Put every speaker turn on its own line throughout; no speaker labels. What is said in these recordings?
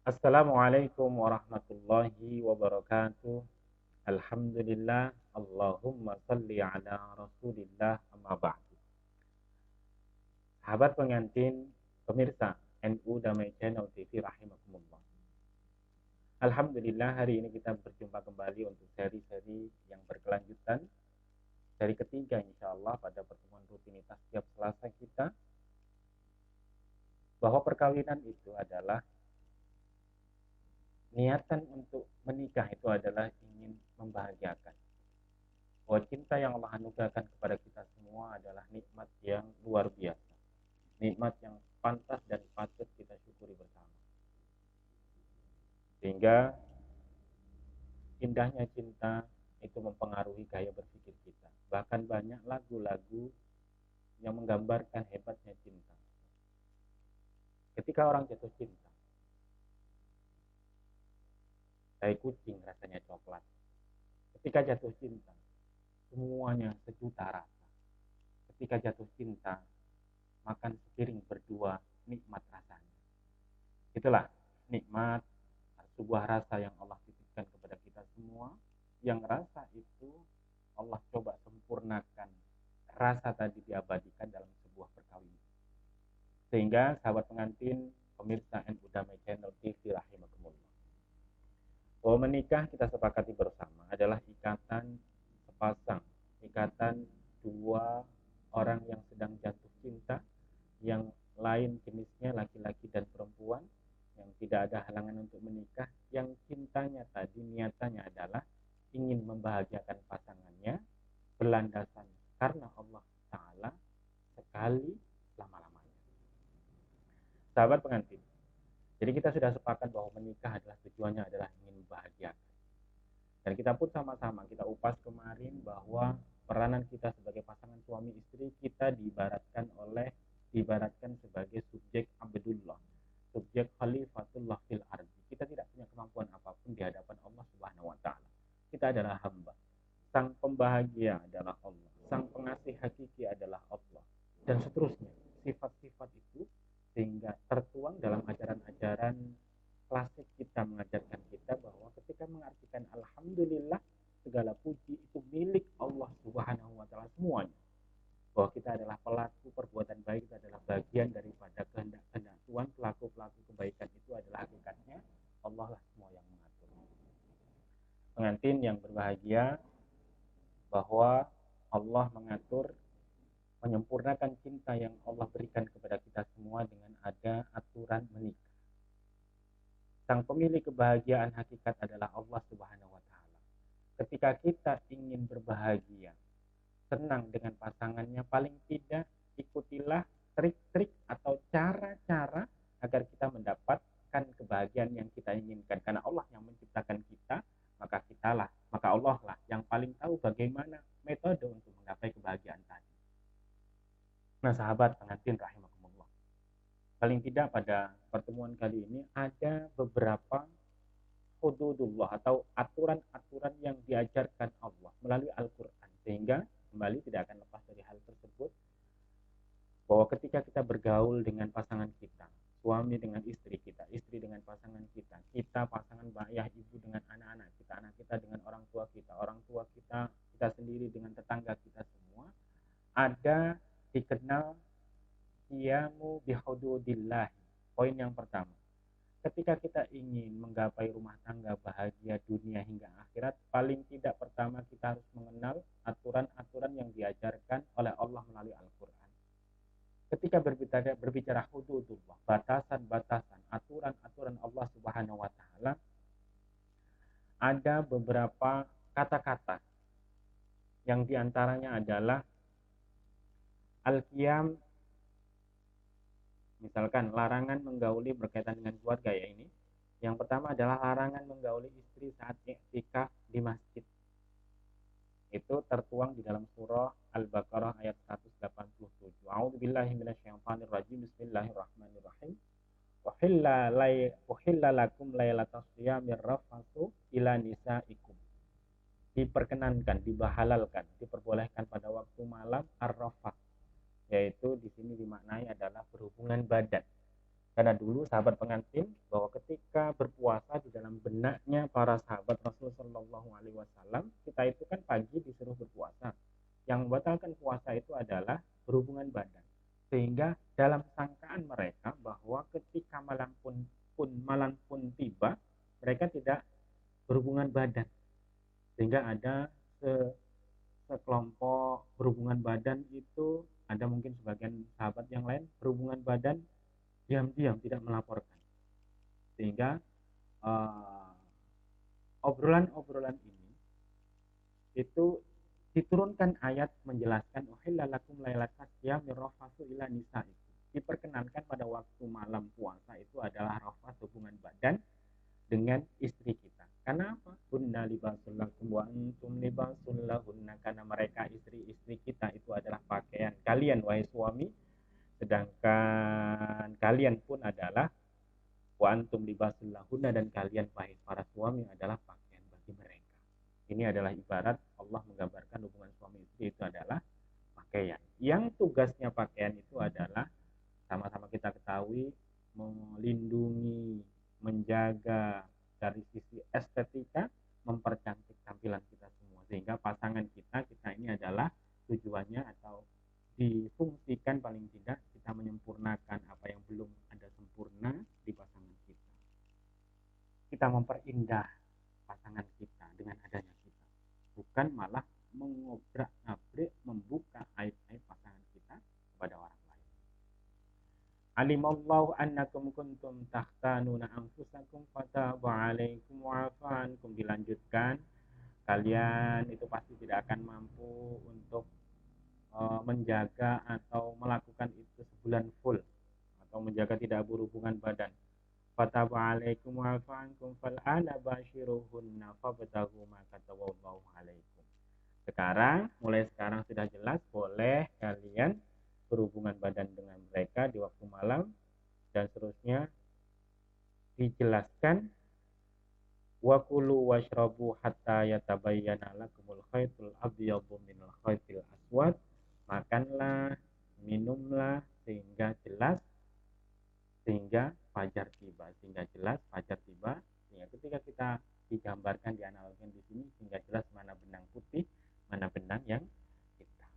Assalamualaikum warahmatullahi wabarakatuh. Alhamdulillah. Allahumma salli ala Rasulillah amma ba'du. Sahabat pengantin, pemirsa NU Damai Channel TV rahimakumullah. Alhamdulillah hari ini kita berjumpa kembali untuk seri-seri yang berkelanjutan. Seri ketiga insya Allah pada pertemuan rutinitas setiap Selasa kita. Bahwa perkawinan itu adalah niatan untuk menikah itu adalah ingin membahagiakan. Bahwa cinta yang Allah anugerahkan kepada kita semua adalah nikmat yang luar biasa. Nikmat yang pantas dan patut kita syukuri bersama. Sehingga indahnya cinta itu mempengaruhi gaya berpikir kita. Bahkan banyak lagu-lagu yang menggambarkan hebatnya cinta. Ketika orang jatuh cinta, kayak kucing rasanya coklat. Ketika jatuh cinta, semuanya sejuta rasa. Ketika jatuh cinta, makan sepiring berdua, nikmat rasanya. Itulah nikmat sebuah rasa yang Allah titipkan kepada kita semua. Yang rasa itu Allah coba sempurnakan. Rasa tadi diabadikan dalam sebuah perkawinan. Sehingga sahabat pengantin, pemirsa NU Damai Channel TV rahimakumullah. Bahwa menikah kita sepakati bersama adalah ikatan sepasang, ikatan dua orang yang sedang jatuh cinta, yang lain jenisnya laki-laki dan perempuan, yang tidak ada halangan untuk menikah, yang cintanya tadi niatannya adalah ingin membahagiakan pasangannya, berlandasan karena Allah Ta'ala sekali lama-lamanya. Sahabat pengantin, jadi kita sudah sepakat bahwa menikah adalah tujuannya adalah ingin membahagiakan. Dan kita pun sama-sama kita upas kemarin bahwa peranan kita sebagai pasangan suami istri kita diibaratkan sebagai subjek Abdullah, subjek Khalifatullah fil ardi. Kita tidak punya kemampuan apapun di hadapan Allah Subhanahu wa taala. Kita adalah hamba. Sang pembahagia adalah Allah. Sang pengasih hakiki adalah Allah. Dan seterusnya, sifat-sifat itu sehingga tertuang dalam ajaran-ajaran klasik kita mengajarkan kita bahwa ketika mengartikan alhamdulillah, segala puji itu milik Allah Subhanahu wa taala semuanya. Bahwa kita adalah pelaku perbuatan baik, itu adalah bagian daripada kehendak-kehendak Tuhan. Pelaku-pelaku kebaikan itu adalah hakikatnya Allah lah semua yang mengatur. Pengantin yang berbahagia, bahwa Allah mengatur, menyempurnakan cinta yang Allah berikan kepada kita semua dengan ada aturan menikah. Sang pemilik kebahagiaan hakikat adalah Allah Subhanahu wa taala. Ketika kita ingin berbahagia, senang dengan pasangannya, paling tidak ikutilah trik-trik atau cara-cara agar kita mendapatkan kebahagiaan yang kita inginkan. Karena Allah yang menciptakan kita, maka Allah lah yang paling tahu bagaimana metode untuk menggapai kebahagiaan tadi. Nah, sahabat pengantin rahimakumullah, paling tidak pada pertemuan kali ini ada beberapa hududullah atau aturan-aturan yang diajarkan Allah melalui Al-Quran, sehingga kembali tidak akan lepas dari hal tersebut, bahwa ketika kita bergaul dengan pasangan kita, suami dengan istri kita, istri dengan pasangan kita, kita pasangan ayah ibu dengan anak-anak kita, anak kita dengan orang tua kita, kita sendiri dengan tetangga kita semua, ada dikenal qiyamu bihududillah. Poin yang pertama, ketika kita ingin menggapai rumah tangga bahagia dunia hingga akhirat, paling tidak pertama kita harus mengenal aturan-aturan yang diajarkan oleh Allah melalui Al-Quran. Ketika berbicara hududullah, batasan-batasan, aturan-aturan Allah Subhanahu wa taala, ada beberapa kata-kata yang diantaranya adalah al-qiyam. Misalkan larangan menggauli berkaitan dengan keluarga ya ini. Yang pertama adalah larangan menggauli istri saat i'tikaf di masjid. Itu tertuang di dalam surah Al-Baqarah ayat 187. A'udzubillahi minasyaitonir rajim. Bismillahirrahmanirrahim. Uhilla lakum lailatas shiyamir rafatsu ila nisaikum. Diperkenankan, dibahalalkan, diperbolehkan pada waktu malam ar-rafat, yaitu di sini dimaknai adalah berhubungan badan. Karena dulu sahabat pengantin bahwa ketika berpuasa di dalam benaknya para sahabat Rasulullah Shallallahu Alaihi Wasallam, kita itu kan pagi disuruh berpuasa. Yang membatalkan puasa itu adalah berhubungan badan. Sehingga dalam sangkaan mereka bahwa ketika malam pun tiba, mereka tidak berhubungan badan. Sehingga ada sekelompok berhubungan badan itu, ada mungkin sebagian sahabat yang lain berhubungan badan diam-diam tidak melaporkan, sehingga obrolan-obrolan ini itu diturunkan ayat menjelaskan uhillalakum lailatas siyami rafatsu ila nisaikum, diperkenankan pada waktu malam puasa itu adalah rafat, hubungan badan dengan istri kita. Karena apa? Hunna libasul lakum wa antum libasul lahunna, karena mereka istri-istri kita itu adalah pakaian kalian wahai suami, sedangkan kalian pun adalah wa antum libasul lahunna, dan kalian wahai para suami adalah pakaian bagi mereka. Ini adalah ibarat Allah menggambarkan hubungan suami istri itu adalah pakaian. Yang tugasnya pakaian itu adalah sama-sama kita ketahui melindungi, menjaga dari sisi estetika, mempercantik tampilan kita semua, sehingga pasangan kita ini adalah tujuannya atau difungsikan paling tidak kita menyempurnakan apa yang belum ada sempurna di pasangan kita. Kita memperindah pasangan kita dengan adanya kita, bukan malah mengobrak-abrik, membuka aib-aib pasangan kita kepada orang lain. Alimallahu annakum kuntum takhtanuna anfusakum fataba alaikum wa'afa ankum. Dilanjutkan, kalian itu pasti tidak akan mampu untuk menjaga atau melakukan itu sebulan full, atau menjaga tidak berhubungan badan. Fataba alaikum wa'afa ankum fal'ana bashiruhunna fabtaghu ma kataballahu alaikum. Mulai sekarang sudah jelas boleh kalian berhubungan badan dengan mereka di waktu malam, dan seterusnya dijelaskan wa kulu washrabu hatta yatabayyana lakumul khaytul abyadu minal khaytil aswad. Makanlah, minumlah sehingga fajar tiba, sehingga ketika kita digambarkan, dianalogikan di sini, sehingga jelas mana benang putih, mana benang yang hitam.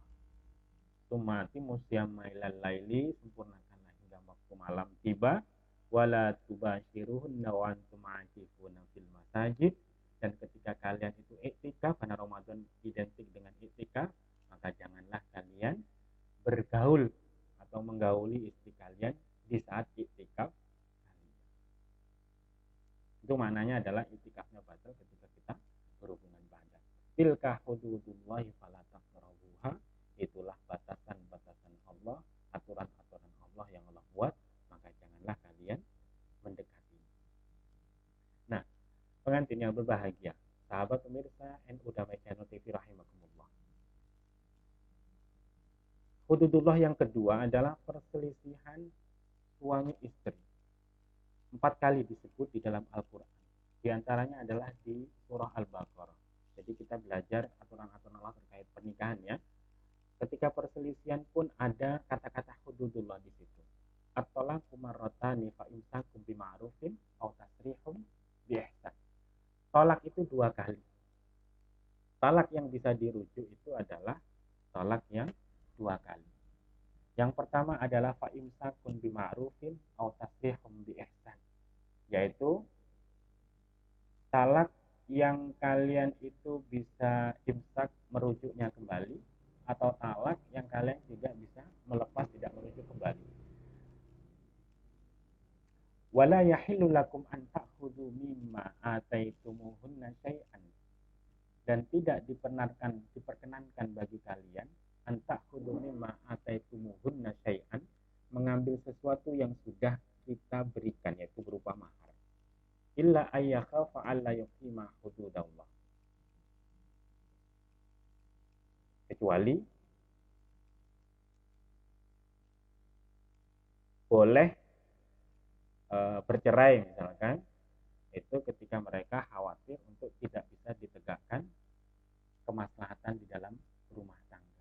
Tumati musyama ilal laili, sempurnakanlah hingga waktu malam tiba. Wala tubashiruhunna wa antum aakifuna fil masajid, dan ketika kalian itu iktikaf, karena Ramadan identik dengan iktikaf, maka janganlah kalian bergaul atau menggauli istri kalian di saat iktikaf kalian. Itu maknanya adalah iktikafnya batal ketika kita berhubungan badan. Tilka hududullahi fala taqrabuha, itulah batasan-batasan Allah, aturan-aturan Allah yang Allah buat, maka janganlah kalian mendekati. Nah, pengantin yang berbahagia, sahabat pemirsa NU Damai Channel TV rahimakumullah. Hududullah yang kedua adalah perselisihan suami istri. 4 kali disebut di dalam Al-Quran. Di antaranya adalah di surah Al-Baqarah. Jadi kita belajar aturan-aturan Allah terkait pernikahan ya. Ketika perselisihan pun ada kata-kata hududullah di situ. At-talaqu marratani fa imsakum bima'rufin aw tasrihum bi ihsan. Talak itu 2 kali. Talak yang bisa dirujuk itu adalah talak yang 2 kali. Yang pertama adalah fa imsakun bima'rufin aw tasrihum bi ihsan, yaitu talak yang kalian itu bisa imsak, merujuknya kembali, atau talak yang kalian tidak bisa melepas, tidak merujuk kembali. Wala yahillu lakum an ta'khudhu mimma ataitumuhunna syai'an, dan tidak diperkenankan bagi kalian antakhudu mimma ataitumuhunna syai'an, mengambil sesuatu yang sudah kita berikan, yaitu berupa mahar, illa ayyakhafa alla yuqima hududallah, kecuali boleh bercerai misalkan, itu ketika mereka khawatir untuk tidak bisa ditegakkan kemaslahatan di dalam rumah tangga.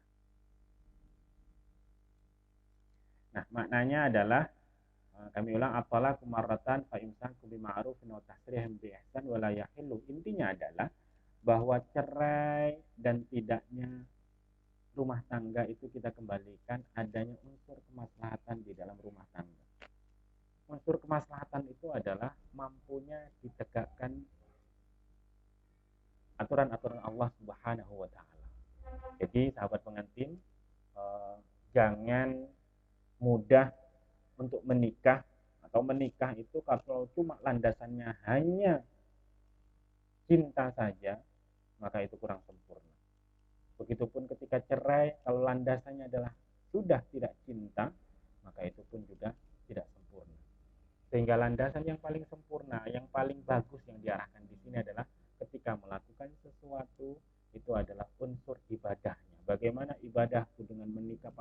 Nah, maknanya adalah Kami ulang, at-talaqu marratan fa imsaku bima'rufin wa tasrihun bi ihsan wa la yahillu. Intinya adalah bahwa cerai dan tidaknya rumah tangga itu kita kembalikan adanya unsur kemaslahatan di dalam rumah tangga. Unsur kemaslahatan itu adalah mampunya ditegakkan aturan-aturan Allah Subhanahu wa taala. Jadi sahabat pengantin, jangan mudah untuk menikah, atau menikah itu kalau cuma landasannya hanya cinta saja, maka itu kurang sempurna. Begitupun ketika cerai, kalau landasannya adalah sudah tidak cinta, maka itu pun juga tidak sempurna. Sehingga landasan yang paling sempurna, yang paling bagus yang diarahkan di sini adalah ketika melakukan sesuatu itu adalah unsur ibadahnya. Bagaimana ibadahku dengan menikah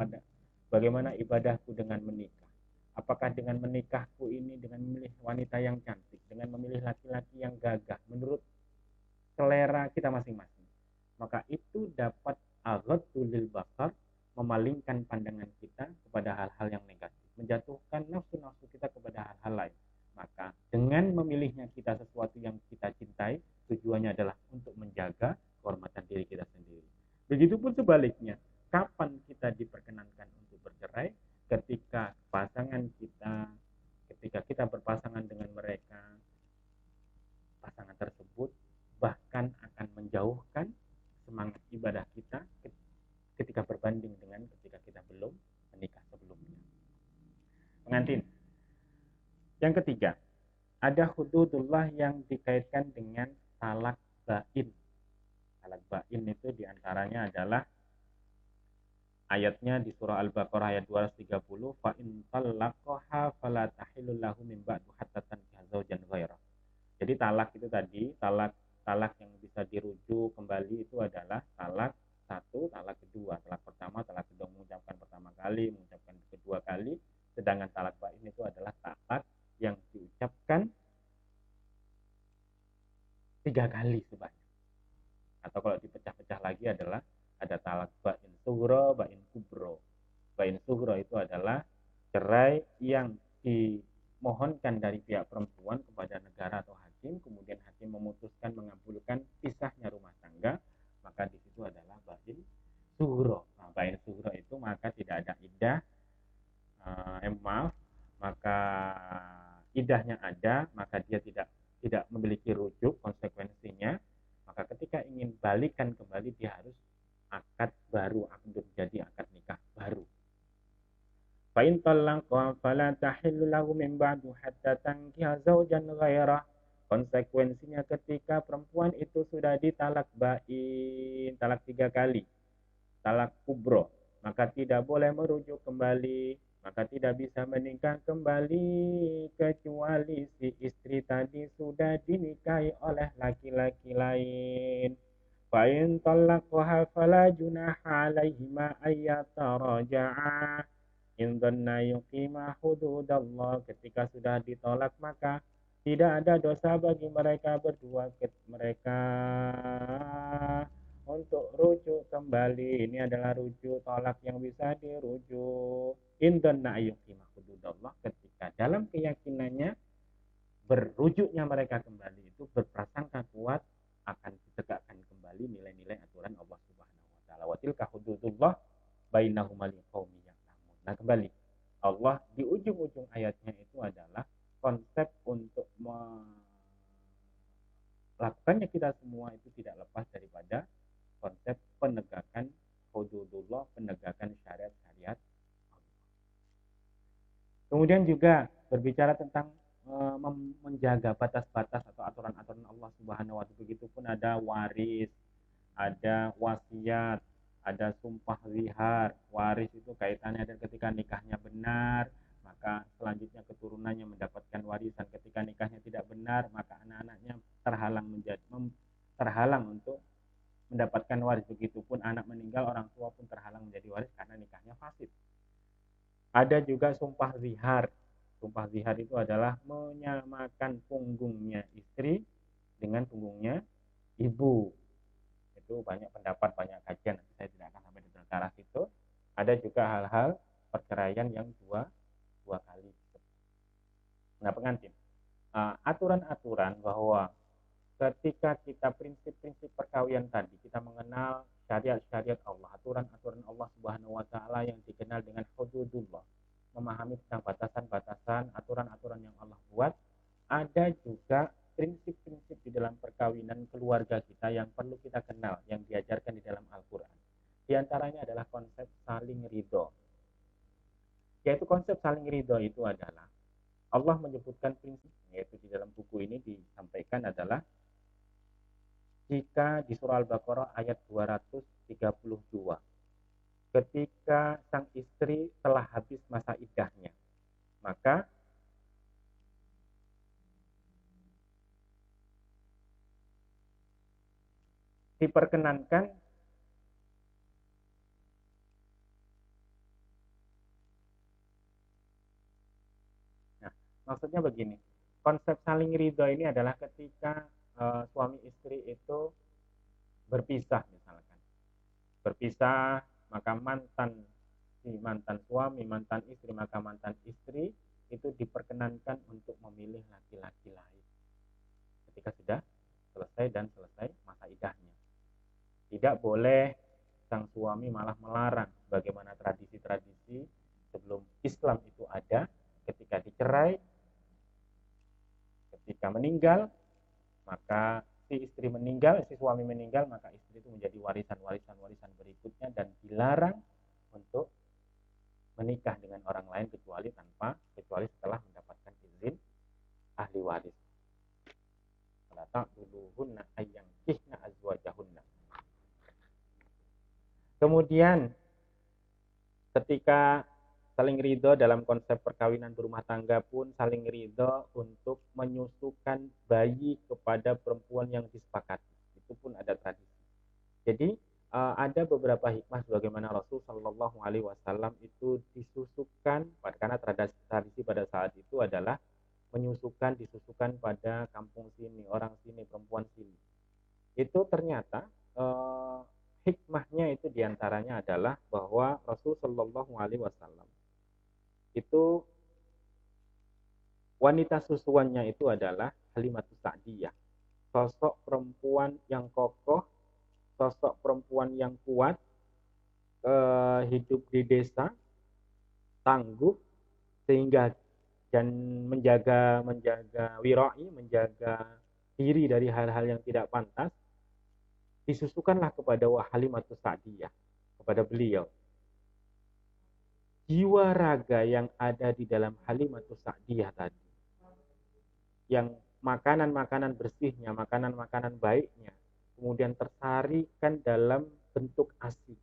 bagaimana ibadahku dengan menikah? Apakah dengan menikahku ini dengan memilih wanita yang cantik, dengan memilih laki-laki yang gagah menurut selera kita masing-masing, maka itu dapat aghaddul lil basar, memalingkan pandangan kita kepada hal-hal yang negatif, menjatuhkan nafsu-nafsu kita kepada hal-hal lain. Maka dengan memilihnya kita sesuatu yang kita cintai, tujuannya adalah untuk menjaga kehormatan diri kita sendiri. Begitupun sebaliknya, kapan kita diperkenankan untuk bercerai? Ketika kita berpasangan dengan mereka, pasangan tersebut bahkan akan menjauhkan semangat ibadah kita ketika berbanding dengan ketika kita belum menikah sebelumnya. Pengantin, yang ketiga, ada hududullah yang dikaitkan dengan talak bain. Talak bain itu diantaranya adalah ayatnya di surah Al-Baqarah ayat 230, fa in talaqaha fala tahillu lahu min ba'du hatta tankiha zaujan ghairah. Jadi talak itu tadi, talak yang bisa dirujuk kembali itu adalah talak satu, talak kedua. Talak pertama, talak kedua mengucapkan pertama kali, mengucapkan kedua kali. Sedangkan talak bain itu adalah talak yang diucapkan 3 kali sebanyak. Atau kalau dipecah-pecah lagi adalah ada talak bain sughra, bain kubro. Bain sughra itu adalah cerai yang dimohonkan dari pihak perempuan kepada negara atau hakim, kemudian hakim memutuskan mengabulkan pisahnya rumah tangga, maka di situ adalah bain sughra. Nah, bain sughra itu maka tidak ada iddah, maka iddahnya ada, maka dia tidak memiliki rujuk, konsekuensinya maka ketika ingin balikan kembali dia harus akad baru, akad jadi akad nikah baru. Fa in talaqaha fala tahillu lahu min ba'du hatta tankiha zaujan ghairah. Konsekuensinya ketika perempuan itu sudah ditalak bain, talak 3 kali, talak kubro, maka tidak boleh merujuk kembali, maka tidak bisa menikah kembali kecuali si istri tadi sudah dinikahi oleh laki-laki lain. Fa in talaqaha fala junaha alaihima ayyataraja'a in dhanna yuqima hududallah. Ketika sudah ditolak maka tidak ada dosa bagi mereka berdua, mereka untuk rujuk kembali. Ini adalah rujuk tolak yang bisa dirujuk. In dhanna yuqima hududallah, ketika dalam keyakinannya berrujuknya mereka kembali itu berprasangka kuat akan ditegakkan kembali nilai-nilai aturan Allah Subhanahu wa taala. Wa tilka hududullah bainahuma liqaumin ya'lamun. Nah, kembali Allah di ujung-ujung ayatnya itu adalah konsep untuk melakukannya kita semua itu tidak lepas daripada konsep penegakan hududullah, penegakan syariat-syariat Allah. Kemudian juga berbicara tentang menjaga batas-batas atau aturan-aturan Allah Subhanahu wa taala. Begitupun ada waris, ada wasiat, ada sumpah zihar. Waris itu kaitannya dengan ketika nikahnya benar, maka selanjutnya keturunannya mendapatkan warisan. Ketika nikahnya tidak benar, maka anak-anaknya terhalang untuk mendapatkan waris. Begitupun anak meninggal, orang tua pun terhalang menjadi waris karena nikahnya fasid. Ada juga sumpah zihar. Sumpah zihar itu adalah menyamakan punggungnya istri dengan punggungnya ibu. Itu banyak pendapat, banyak kajian. Saya tidak akan sampai di taraf itu. Ada juga hal-hal perceraian yang dua kali. Nah, pengantin, aturan-aturan bahwa ketika kita prinsip-prinsip perkawinan tadi, kita mengenal syariat-syariat Allah, aturan-aturan Allah Subhanahu wa taala yang dikenal dengan hududullah, memahami tentang batasan-batasan, aturan-aturan yang Allah buat, ada juga prinsip-prinsip di dalam perkawinan keluarga kita yang perlu kita kenal, yang diajarkan di dalam Al-Qur'an. Di antaranya adalah konsep saling ridho. Yaitu konsep saling ridho itu adalah Allah menyebutkan prinsip, yaitu di dalam buku ini disampaikan adalah jika di surah Al-Baqarah ayat 232, ketika sang istri telah habis masa iddahnya, maka diperkenankan maksudnya begini, konsep saling ridho ini adalah ketika suami istri itu berpisah misalkan. Berpisah, maka mantan suami, mantan istri, maka mantan istri itu diperkenankan untuk memilih laki-laki lain ketika sudah selesai masa idahnya. Tidak boleh sang suami malah melarang, bagaimana tradisi-tradisi sebelum Islam itu ada, ketika dicerai, ketika meninggal, maka si suami meninggal, maka istri itu menjadi warisan berikutnya dan dilarang untuk menikah dengan orang lain kecuali setelah mendapatkan izin ahli waris. Fala ta'duluhunna ayyankihna azwajahunna. Kemudian ketika saling ridho dalam konsep perkawinan berumah tangga pun saling ridho untuk menyusukan bayi kepada perempuan yang disepakati. Itu pun ada tradisi. Jadi ada beberapa hikmah bagaimana Rasul Shallallahu Alaihi Wasallam itu disusukan, karena tradisi pada saat itu adalah disusukan pada kampung sini, orang sini, perempuan sini. Itu ternyata hikmahnya itu diantaranya adalah bahwa Rasul Shallallahu Alaihi Wasallam itu wanita susuannya itu adalah Halimatus Sa'diyah, sosok perempuan yang kokoh, sosok perempuan yang kuat, hidup di desa, tangguh, sehingga dan menjaga wirai, menjaga diri dari hal-hal yang tidak pantas, disusukanlah kepada Halimatus Sa'diyah, kepada beliau. Jiwa raga yang ada di dalam Halimatus Sa'diyah tadi, yang makanan-makanan bersihnya, makanan-makanan baiknya, kemudian tersarikan dalam bentuk ASI,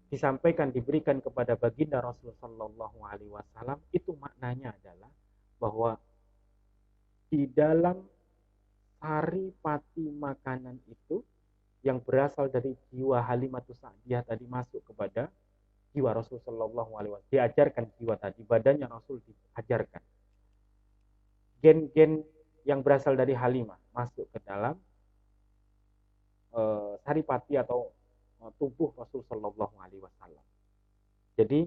disampaikan, diberikan kepada baginda Rasulullah Shallallahu Alaihi Wasallam. Itu maknanya adalah bahwa di dalam sari pati makanan itu yang berasal dari jiwa Halimatus Sa'diyah tadi masuk kepada jiwa Rasul Shallallahu Alaihi Wasallam, diajarkan jiwa tadi, badannya Rasul diajarkan. Gen-gen yang berasal dari Halimah masuk ke dalam saripati atau tubuh Rasul Shallallahu Alaihi Wasallam. Jadi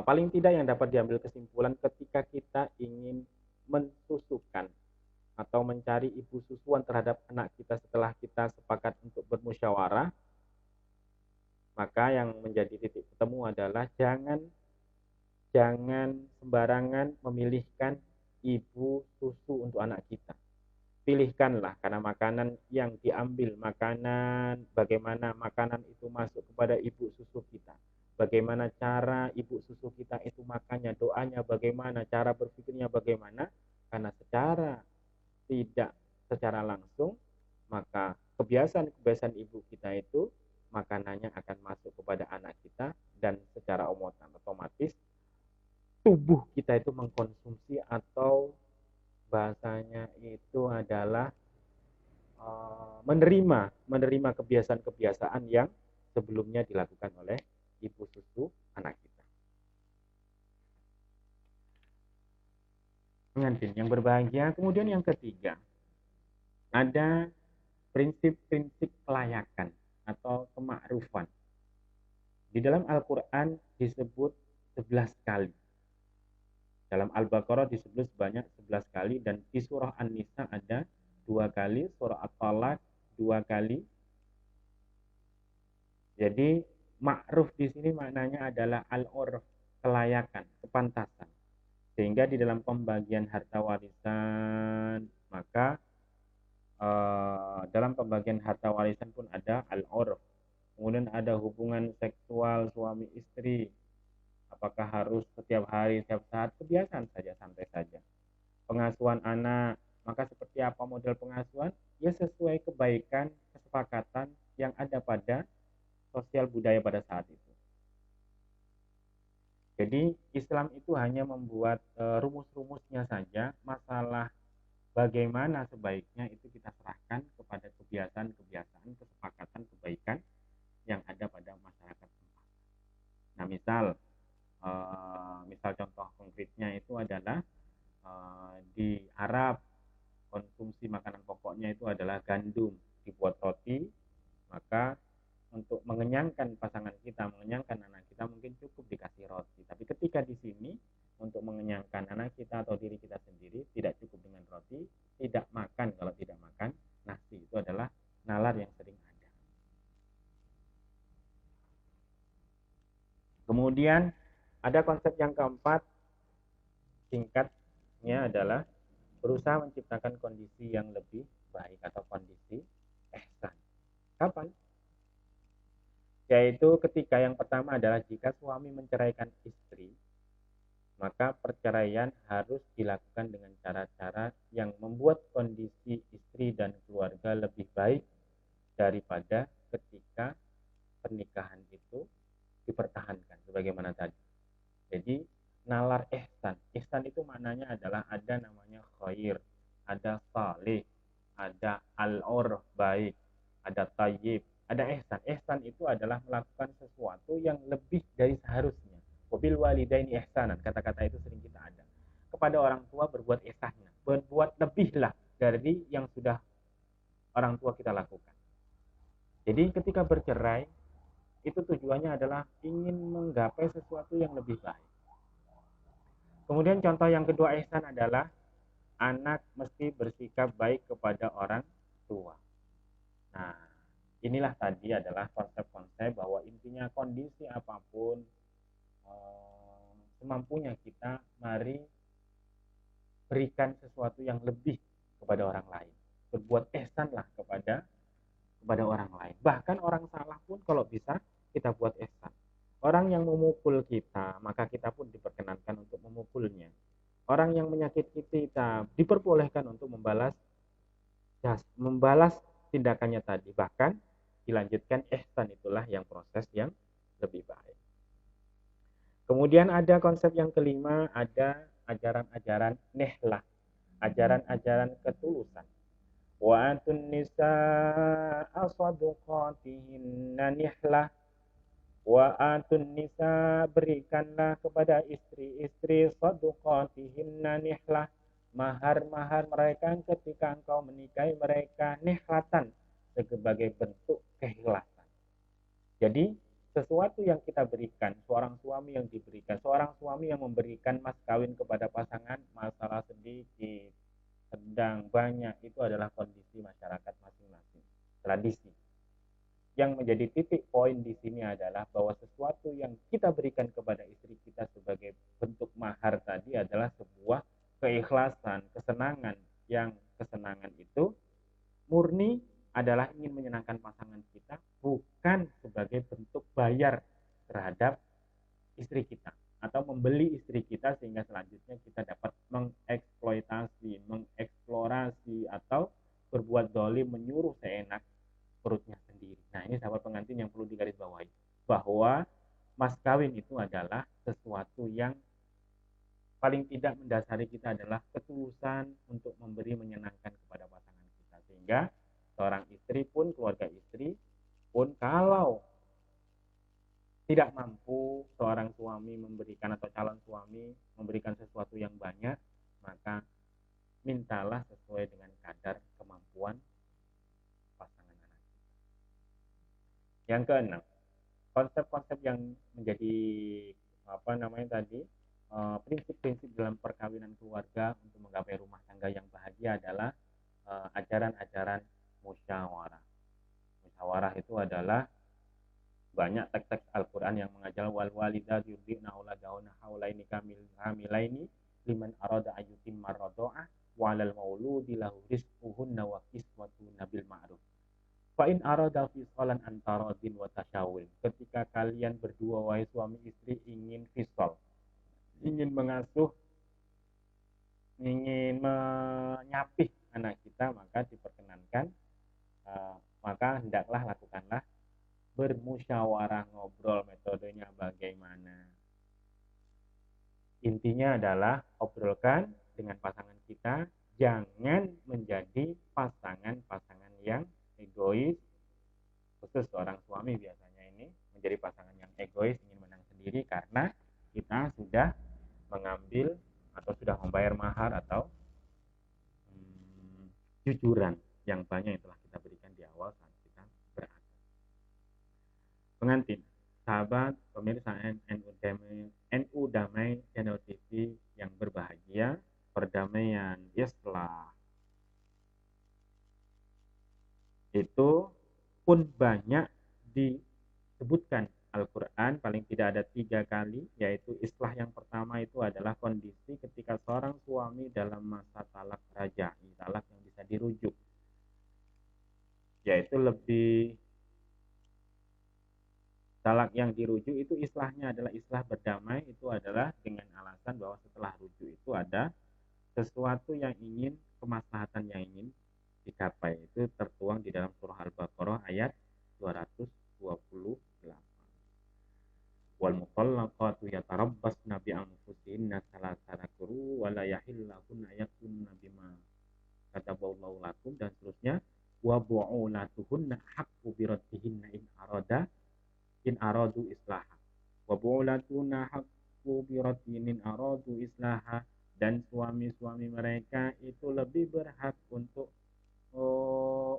paling tidak yang dapat diambil kesimpulan ketika kita ingin mensusukan atau mencari ibu susuan terhadap anak kita setelah kita sepakat untuk bermusyawarah, maka yang menjadi titik ketemu adalah jangan sembarangan memilihkan ibu susu untuk anak kita. Pilihkanlah, karena makanan yang diambil, bagaimana makanan itu masuk kepada ibu susu kita, bagaimana cara ibu susu kita itu makannya, doanya bagaimana, cara berpikirnya bagaimana, karena secara langsung, maka kebiasaan ibu kita itu makanannya akan masuk kepada anak kita, dan secara otomatis tubuh kita itu mengkonsumsi, atau bahasanya itu adalah menerima kebiasaan-kebiasaan yang sebelumnya dilakukan oleh ibu susu anak kita. Pengantin yang berbahagia, kemudian yang ketiga, ada prinsip-prinsip kelayakan atau kemakrufan. Di dalam Al-Quran disebut 11 kali. Dalam Al-Baqarah disebut sebanyak 11 kali dan di surah An-Nisa ada 2 kali, surah At-Talaq 2 kali. Jadi ma'ruf di sini maknanya adalah al-urf, kelayakan, kepantasan. Sehingga di dalam pembagian harta warisan, maka dalam pembagian harta warisan pun ada al-urf. Kemudian ada hubungan seksual suami istri. Apakah harus setiap hari, setiap saat? Kebiasaan saja, santai saja. Pengasuhan anak, maka seperti apa model pengasuhan? Ya sesuai kebaikan, kesepakatan yang ada pada sosial budaya pada saat itu. Jadi Islam itu hanya membuat rumus-rumusnya saja, masalah bagaimana sebaiknya itu kita serahkan kepada kebiasaan-kebiasaan, kesepakatan, kebaikan yang ada pada masyarakat tempat. Nah, misal contoh konkretnya itu adalah di Arab konsumsi makanan pokoknya itu adalah gandum, dibuat roti, maka untuk mengenyangkan pasangan kita, mengenyangkan anak kita mungkin cukup dikasih roti. Tapi ketika di sini untuk mengenyangkan anak kita atau diri kita sendiri tidak cukup dengan roti, tidak makan kalau tidak makan nasi. Itu adalah nalar yang sering ada. Kemudian ada konsep yang keempat, singkatnya adalah berusaha menciptakan kondisi yang lebih baik atau kondisi ihsan. Kapan? Yaitu ketika yang pertama adalah jika suami menceraikan istri, maka perceraian harus dilakukan dengan cara-cara yang membuat kondisi istri dan keluarga lebih baik daripada ketika pernikahan itu dipertahankan sebagaimana tadi. Jadi nalar ihsan. Ihsan itu maknanya adalah ada namanya khair, ada salih, ada al-urf baik, ada tayyib, ada ihsan. Ihsan itu adalah melakukan sesuatu yang lebih dari seharusnya. Wabil walidaini ihsanan. Kata-kata itu sering kita ada. Kepada orang tua berbuat ihsannya, berbuat lebihlah dari yang sudah orang tua kita lakukan. Jadi ketika bercerai itu tujuannya adalah ingin menggapai sesuatu yang lebih baik. Kemudian contoh yang kedua ihsan adalah anak mesti bersikap baik kepada orang tua. Nah, inilah tadi adalah konsep-konsep bahwa intinya kondisi apapun semampunya kita mari berikan sesuatu yang lebih kepada orang lain. Berbuat ihsanlah kepada orang lain. Bahkan orang salah pun kalau bisa kita buat ihsan. Orang yang memukul kita, maka kita pun diperkenankan untuk memukulnya. Orang yang menyakiti kita diperbolehkan untuk membalas tindakannya tadi. Bahkan dilanjutkan ihsan itulah yang proses yang lebih baik. Kemudian ada konsep yang kelima, ada ajaran-ajaran nihlah, ajaran-ajaran ketulusan. Wa atun nisaa sadaqatihinna nihlah. Wa atun nisa, berikanlah kepada istri-istri sadaqatihinna nihlah, mahar-mahar mereka ketika engkau menikahi mereka nihlatan, sebagai bentuk keikhlasan. Jadi sesuatu yang kita berikan, seorang suami yang diberikan, seorang suami yang memberikan mas kawin kepada pasangan, masalah sedikit, sedang, banyak, itu adalah kondisi masyarakat masing-masing, tradisi. Yang menjadi titik poin di sini adalah bahwa sesuatu yang kita berikan kepada istri kita sebagai bentuk mahar tadi adalah sebuah keikhlasan, kesenangan, yang kesenangan itu murni adalah ingin menyenangkan pasangan kita, bukan sebagai bentuk bayar terhadap istri kita atau membeli istri kita sehingga selanjutnya kita dapat mengeksploitasi, mengeksplorasi atau berbuat dolim, menyuruh seenak perutnya sendiri. Nah, ini sahabat pengantin yang perlu digarisbawahi bahwa mas kawin itu adalah sesuatu yang paling tidak mendasari kita adalah ketulusan untuk memberi menyenangkan kepada pasangan kita, sehingga seorang istri pun, keluarga istri pun, kalau tidak mampu seorang suami memberikan atau calon suami memberikan sesuatu yang banyak, maka mintalah sesuai dengan kadar kemampuan pasangan anak kita. Yang keenam, konsep-konsep yang menjadi apa namanya tadi prinsip-prinsip dalam perkawinan keluarga untuk menggapai rumah tangga yang bahagia adalah ajaran-ajaran musyawarah. Musyawarah itu adalah banyak teks-teks Al-Quran yang mengajar wal walidatu yurdi'na auladahunna haulaini kamilaini liman arada ayyutim marrado'ah walal mauludi lahu rizquhunna wa kiswatuhunna bil ma'ruf. Fa in arada fisalan antaradin wa tasyawul. Ketika kalian berdua wahai suami istri ingin fisal, ingin mengasuh, ingin menyapih anak kita, maka diperkenankan maka hendaklah lakukanlah bermusyawarah, ngobrol, metodenya bagaimana. Intinya adalah obrolkan dengan pasangan kita, jangan menjadi pasangan-pasangan yang egois. Khusus seorang suami biasanya ini menjadi pasangan yang egois, ingin menang sendiri karena kita sudah mengambil atau sudah membayar mahar atau jujuran yang banyak yang telah kita berikan di awal saat kita berakad. Pengantin, sahabat pemirsa NU Damai Channel TV yang berbahagia, perdamaian Islam itu pun banyak disebutkan Al-Quran, paling tidak ada 3 kali, yaitu islah yang pertama itu adalah kondisi ketika seorang suami dalam masa talak raja'i, talak yang bisa dirujuk, yaitu lebih talak yang dirujuk itu islahnya adalah islah berdamai, itu adalah dengan alasan bahwa setelah rujuk itu ada sesuatu yang ingin, kemaslahatan yang ingin dicapai. Itu tertuang di dalam surah Al-Baqarah ayat 228. Wal mutallaqatu yatarabbasna bi anfusihinna salasata quru wa la yahillahunna yakunna bima kataballahu lakum, dan seterusnya, wa bu'ulatuhunna haqqu bi raddihinna in aradu islaha wa bu'ulatuna haqqu bi raddihin in aradu islaha, dan suami-suami mereka itu lebih berhak untuk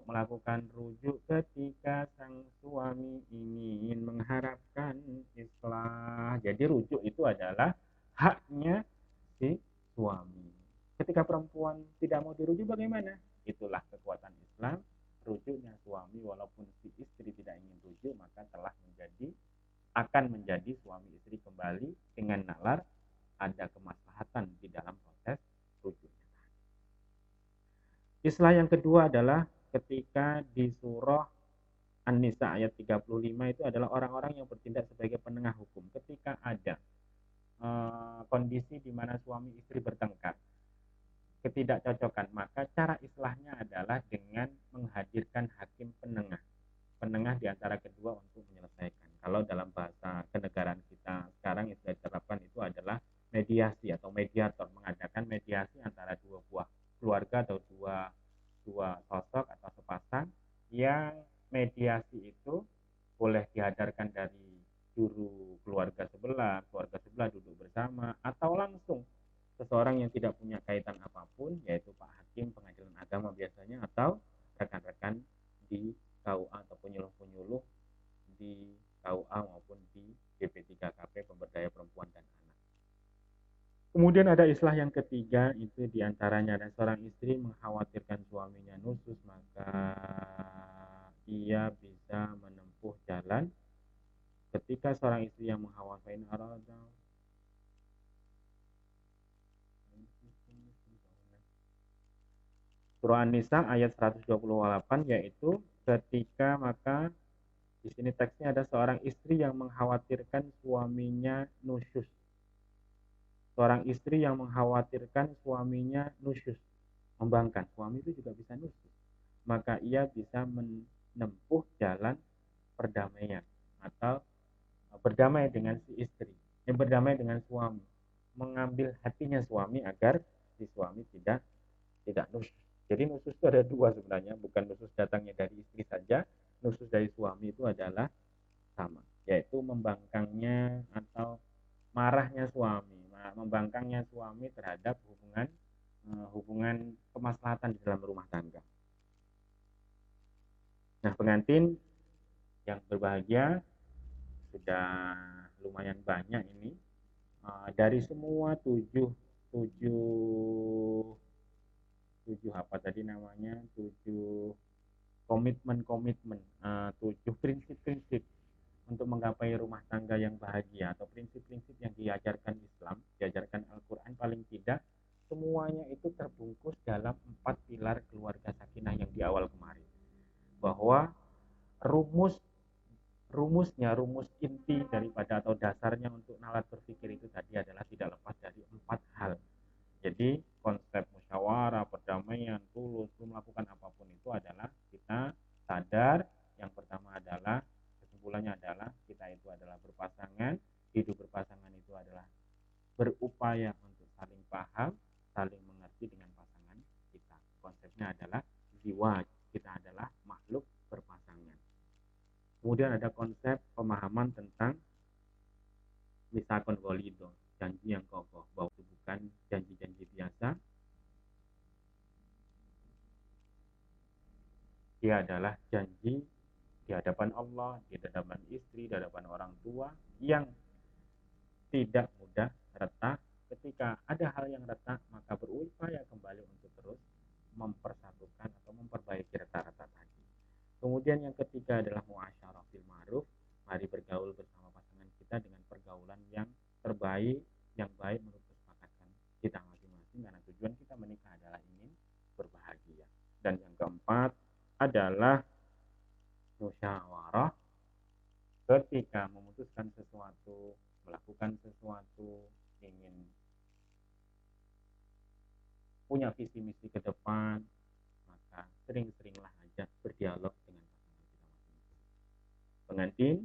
melakukan rujuk ketika sang suami ingin mengharapkan islah. Jadi rujuk itu adalah haknya si suami. Ketika perempuan tidak mau dirujuk bagaimana? Itulah kekuatan Islam. Rujuknya suami, walaupun si istri tidak ingin rujuk, maka telah akan menjadi suami istri kembali dengan nalar ada kemaslahatan di dalam proses rujuknya. Islah yang kedua adalah ketika di surah An-Nisa ayat 35 itu adalah orang-orang yang bertindak sebagai penengah hukum. Ketika ada kondisi di mana suami istri bertengkar, ketidakcocokan, maka cara islahnya adalah dengan menghadirkan hakim penengah di antara kedua untuk menyelesaikan. Kalau dalam bahasa kenegaraan kita sekarang yang sudah diterapkan itu adalah mediasi atau mediator, mengadakan mediasi antara dua buah keluarga atau dua sosok atau sepasang, yang mediasi itu boleh dihadarkan dari juru keluarga sebelah duduk bersama, atau langsung seseorang yang tidak punya kaitan apapun, yaitu Pak Hakim Pengadilan Agama biasanya, atau rekan-rekan di KUA atau penyuluh-penyuluh di KUA maupun di BP3KP Pemberdaya Perempuan dan Anak. Kemudian ada islah yang ketiga, itu diantaranya ada seorang istri mengkhawatirkan suaminya nusus, maka ia bisa menempuh jalan ketika seorang istri yang mengkhawatirkan Surah An-Nisa ayat 128, yaitu ketika maka di sini teksnya ada seorang istri yang mengkhawatirkan suaminya nusyus. Seorang istri yang mengkhawatirkan suaminya nusyus, membangkang. Suami itu juga bisa nusyus. Maka ia bisa menempuh jalan perdamaian atau berdamai dengan si istri, yang berdamai dengan suami, mengambil hatinya suami agar si suami tidak nusyus. Jadi nusyus itu ada dua sebenarnya, bukan nusyus datangnya dari istri saja, nusyus dari suami itu adalah sama, yaitu membangkangnya atau marahnya suami, membangkangnya suami terhadap hubungan kemaslahatan di dalam rumah tangga. Nah, pengantin yang berbahagia, sudah lumayan banyak ini dari semua tujuh tujuh tujuh apa tadi namanya, tujuh komitmen-komitmen, tujuh prinsip-prinsip untuk menggapai rumah tangga yang bahagia, atau prinsip-prinsip yang diajarkan Islam, diajarkan Al-Quran, paling tidak semuanya itu terbungkus dalam 4 pilar keluarga sakinah yang di awal kemarin. Bahwa rumus rumus inti daripada atau dasarnya untuk nalar berpikir itu tadi adalah tidak lepas dari 4 hal. Jadi konsep musyawarah, perdamaian, tulus, melakukan apapun itu adalah kita sadar. Yang pertama adalah, kesimpulannya adalah, kita itu adalah berpasangan. Hidup berpasangan itu adalah berupaya untuk saling paham, saling mengerti dengan pasangan kita. Konsepnya adalah ziwaj, kita adalah makhluk berpasangan. Kemudian ada konsep pemahaman tentang misakon walido, janji yang kokoh, bahwa itu bukan janji-janji biasa. Dia adalah janji di hadapan Allah, di hadapan istri, di hadapan orang tua, yang tidak mudah retak. Ketika ada hal yang retak, maka berupaya kembali untuk terus mempersatukan atau memperbaiki retak-retak tadi. Kemudian yang ketiga adalah muasyarah bil ma'ruf, mari bergaul bersama pasangan kita dengan pergaulan yang terbaik, yang baik menurut kesepakatan kita masing-masing, karena tujuan kita menikah adalah ingin berbahagia. Dan yang keempat adalah musyawarah, ketika memutuskan sesuatu, melakukan sesuatu, ingin punya visi misi ke depan, maka sering-seringlah aja berdialog dengan pasangan kita masing-masing. Pengantin,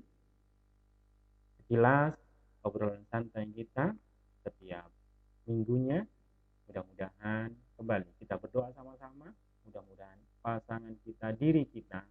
sekilas obrolan santai kita setiap minggunya, mudah-mudahan kembali kita berdoa sama-sama, mudah-mudahan pasangan kita, diri kita